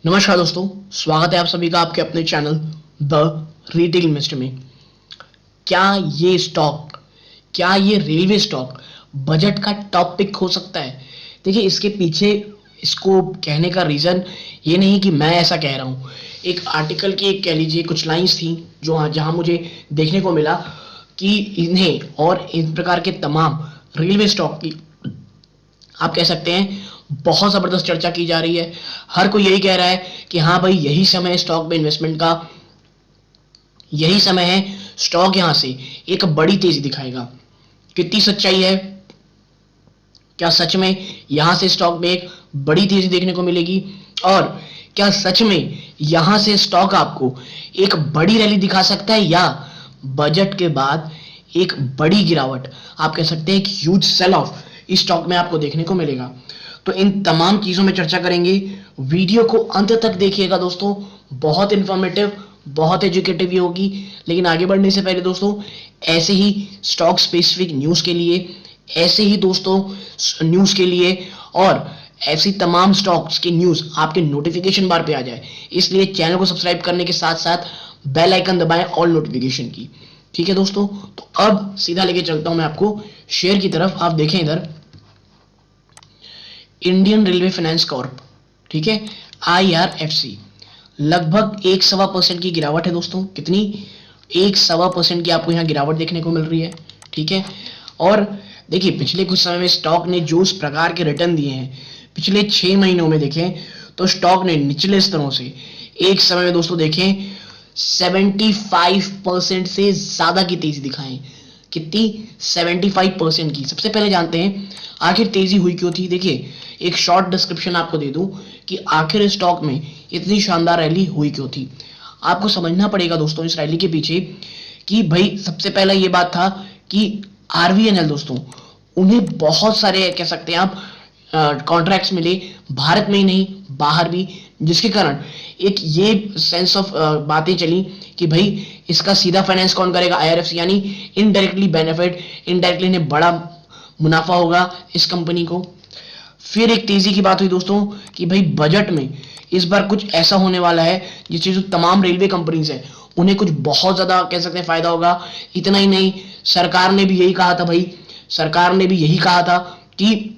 नमस्कार दोस्तों, स्वागत है आप सभी का आपके अपने चैनल द रिटेल इन्वेस्टर में। क्या ये स्टॉक, क्या ये रेलवे स्टॉक बजट का टॉप पिक हो सकता है? देखिए, इसके पीछे इसको कहने का रीज़न ये नहीं कि मैं ऐसा कह रहा हूँ। एक आर्टिकल की एक कह लीजिए कुछ लाइंस थी जो जहाँ मुझे देखने को मिला कि इन्हें और इन प्रकार के तमाम रेलवे स्टॉक की आप कह सकते हैं बहुत ज़बरदस्त चर्चा की जा रही है। हर कोई यही कह रहा है कि हाँ भाई, यही समय है स्टॉक में इन्वेस्टमेंट का, यही समय है, स्टॉक यहाँ से एक बड़ी तेजी दिखाएगा। कितनी सच्चाई है? क्या सच में यहाँ से स्टॉक में एक बड़ी तेजी देखने को मिलेगी? और क्या सच में यहाँ से स्टॉक आपको एक बड़ी रैली दिखा सकता है, या बजट के बाद एक बड़ी गिरावट, आप कह सकते हैं एक ह्यूज सेल ऑफ इस स्टॉक में आपको देखने को मिलेगा? तो इन तमाम चीज़ों में चर्चा करेंगे। वीडियो को अंत तक देखिएगा दोस्तों, बहुत इंफॉर्मेटिव, बहुत एजुकेटिव भी होगी। लेकिन आगे बढ़ने से पहले दोस्तों, ऐसे ही स्टॉक स्पेसिफिक न्यूज़ के लिए, ऐसे ही दोस्तों न्यूज़ के लिए और ऐसी तमाम स्टॉक्स की न्यूज़ आपके नोटिफिकेशन बार पे आ जाए, इसलिए चैनल को सब्सक्राइब करने के साथ साथ बेल आइकन दबाएं ऑल नोटिफिकेशन की। ठीक है दोस्तों, तो अब सीधा लेके चलता हूं मैं आपको शेयर की तरफ। आप देखें इधर, इंडियन रेलवे फाइनेंस कॉर्प, ठीक है, IRFC, लगभग 1.25% की गिरावट है दोस्तों। कितनी? 1.25% की आपको यहाँ गिरावट देखने को मिल रही है। ठीक है, और देखिए पिछले कुछ समय में स्टॉक ने जो इस प्रकार के रिटर्न दिए हैं, पिछले 6 महीनों में देखें तो स्टॉक ने निचले स्तरों से एक समय में दोस्तों देखें 75% से ज्यादा की तेजी दिखाएं। कितनी? 75% की। सबसे पहले जानते हैं आखिर तेजी हुई क्यों थी। देखिए, एक शॉर्ट डिस्क्रिप्शन आपको दे दूं कि आखिर स्टॉक में इतनी शानदार रैली हुई क्यों थी। आपको समझना पड़ेगा दोस्तों इस रैली के पीछे कि भाई सबसे पहला ये बात था कि RVNL दोस्तों, उन्हें बहुत सारे कह सकते हैं आप कॉन्ट्रैक्ट्स मिले, भारत में ही नहीं बाहर भी, जिसके कारण एक ये सेंस ऑफ बातें चली कि भाई इसका सीधा फाइनेंस कौन करेगा? IRFC, यानी इनडायरेक्टली बेनिफिट, इनडायरेक्टली इन्हें बड़ा मुनाफा होगा इस कंपनी को। फिर एक तेजी की बात हुई दोस्तों कि भाई बजट में इस बार कुछ ऐसा होने वाला है जिससे जो तमाम रेलवे कंपनीज है उन्हें कुछ बहुत ज्यादा कह सकते हैं फायदा होगा। इतना ही नहीं, सरकार ने भी यही कहा था भाई, सरकार ने भी यही कहा था कि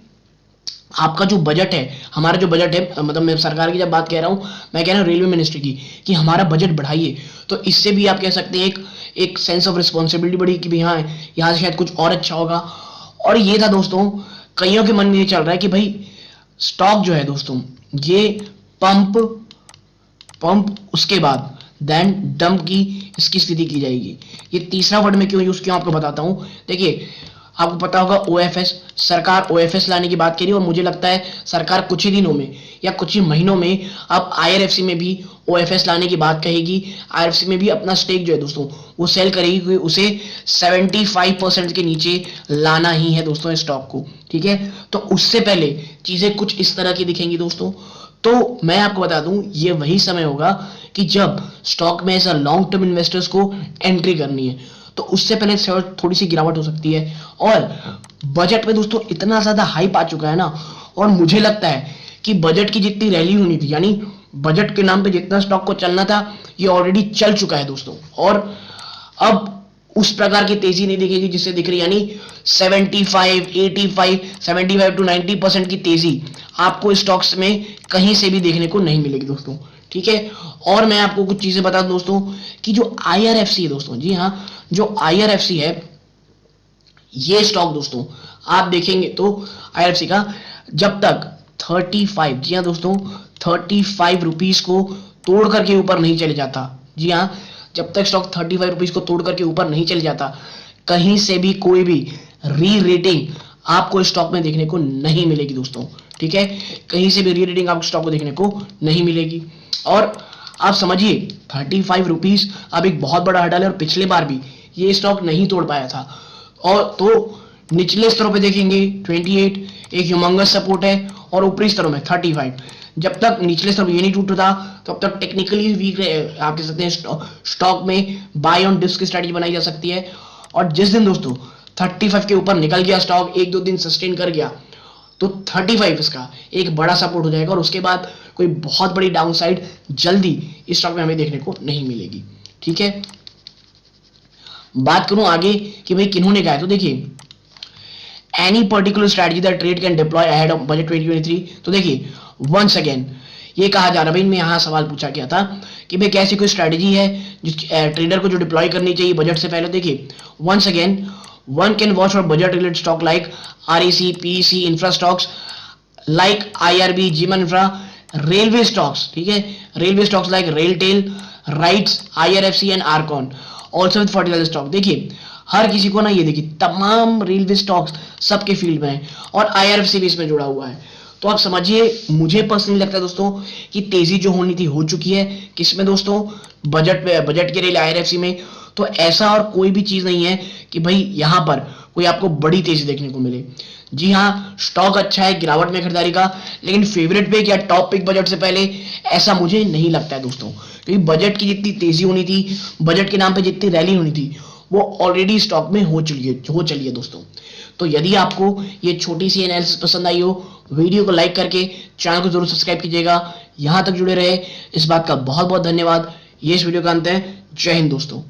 आपका जो बजट है, हमारा जो बजट है, मतलब मैं सरकार की जब बात कह रहा हूं, मैं कह रहा हूं रेलवे मिनिस्ट्री की, कि हमारा बजट बढ़ाइए। तो इससे भी आप कह सकते हैं एक सेंस ऑफ रिस्पॉन्सिबिलिटी बढ़ी कि भाई हाँ, यहाँ से शायद कुछ और अच्छा होगा। और ये था दोस्तों, कईयों के मन में ये चल रहा है कि भाई स्टॉक जो है दोस्तों, ये पंप पंप उसके बाद देन डंप की इसकी स्थिति की जाएगी। ये तीसरा वर्ड में क्यों यूज किया आपको बताता हूं। देखिए, आपको पता होगा OFS, सरकार OFS लाने की बात करी, और मुझे लगता है सरकार कुछ ही दिनों में या कुछ ही महीनों में अब IRFC में भी OFS लाने की बात कहेगी। IRFC में भी अपना स्टेक जो है दोस्तों वो सेल करेगी, क्योंकि उसे 75% के नीचे लाना ही है दोस्तों स्टॉक को। ठीक है, तो उससे पहले चीजें कुछ इस तरह की दिखेंगी दोस्तों। तो मैं आपको बता दूं, ये वही समय होगा कि जब स्टॉक में ऐसा लॉन्ग टर्म इन्वेस्टर्स को एंट्री करनी है, तो उससे पहले थोड़ी सी गिरावट हो सकती है। और बजट में दोस्तों इतना ज्यादा हाइप आ चुका है ना, और मुझे लगता है कि बजट की जितनी रैली होनी थी, यानी बजट के नाम पे जितना स्टॉक को चलना था, ये ऑलरेडी चल चुका है दोस्तों। और अब उस प्रकार की तेजी नहीं दिखेगी जिससे दिख रही, यानी 75, 85, 75 to 90% की तेजी आपको स्टॉक्स में कहीं से भी देखने को नहीं मिलेगी दोस्तों। ठीक है, और मैं आपको कुछ चीजें बता दूं दोस्तों कि जो IRFC है दोस्तों, जी हाँ, जो IRFC है, ये स्टॉक दोस्तों आप देखेंगे तो IRFC का जब तक 35, जी हाँ दोस्तों, 35 रुपीज को तोड़ करके ऊपर नहीं चले जाता, जी हाँ, जब तक स्टॉक 35 रुपीज को तोड़ करके ऊपर नहीं चले जाता, कहीं से भी कोई भी री रेटिंग आपको स्टॉक में देखने को नहीं मिलेगी दोस्तों। ठीक है, कहीं से भी री रेटिंग आपको स्टॉक को देखने को नहीं मिलेगी। और आप समझिए 35 रुपीज अब एक बहुत बड़ा हर्डल है, और पिछले बार भी ये स्टॉक नहीं तोड़ पाया था। और तो निचले स्तरों पे देखेंगे 28 एक ह्यूमंगस सपोर्ट है, और ऊपरी स्तरों में 35। जब तक निचले स्तर ये नहीं टूटता तब तक टेक्निकली वीक आप कह सकते हैं स्टॉक में बाय ऑन डिस्क स्ट्रेटजी बनाई जा सकती है। और जिस दिन दोस्तों 35 के ऊपर निकल गया स्टॉक, एक दो दिन सस्टेन कर गया, तो 35 इसका एक बड़ा सपोर्ट हो जाएगा, और उसके बाद कोई बहुत बड़ी डाउनसाइड जल्दी इस स्टॉक में हमें देखने को नहीं मिलेगी। ठीक है, बात करूं आगे कि भाई किन्होंने कहा है, तो देखिए any particular strategy that trade can deploy ahead of budget 2023। तो देखिए वंस अगेन ये कहा जा रहा है, भाई मैं यहां सवाल पूछा गया था कि भाई कैसी कोई स्ट्रेटजी है जिस ट्रेडर को जो डिप्लॉय करनी चाहिए बजट से पहले। देखिए once again one can watch for budget related stock like REC, PEC, infra stocks like IRB, Jiman Infra, railway stocks, ठीक है, railway stocks like Railtel, Rights, IRFC and Arcon, also with fertilizer stock। देखिए हर किसी को ना, ये देखिए तमाम railway stocks सबके फील्ड में है और IRFC भी इसमें जुड़ा हुआ है। तो आप समझिए, मुझे पर्सनली लगता है दोस्तों कि तेजी जो होनी थी हो चुकी है। किसमें दोस्तों? बजट के लिए IRFC में। तो ऐसा और कोई भी चीज नहीं है कि भाई यहां पर कोई आपको बड़ी तेजी देखने को मिले। जी हाँ, स्टॉक अच्छा है, गिरावट में खरीदारी का, लेकिन फेवरेट पिक या टॉप पिक बजट से पहले ऐसा मुझे नहीं लगता है दोस्तों, क्योंकि बजट की जितनी तेजी होनी थी, बजट के नाम पे जितनी रैली होनी थी, वो ऑलरेडी स्टॉक में हो चली है दोस्तों। तो यदि आपको ये छोटी सी एनालिसिस पसंद आई हो, वीडियो को लाइक करके चैनल को जरूर सब्सक्राइब कीजिएगा। यहां तक जुड़े रहे इस बात का बहुत बहुत धन्यवाद। ये इस वीडियो का अंत है। जय हिंद दोस्तों।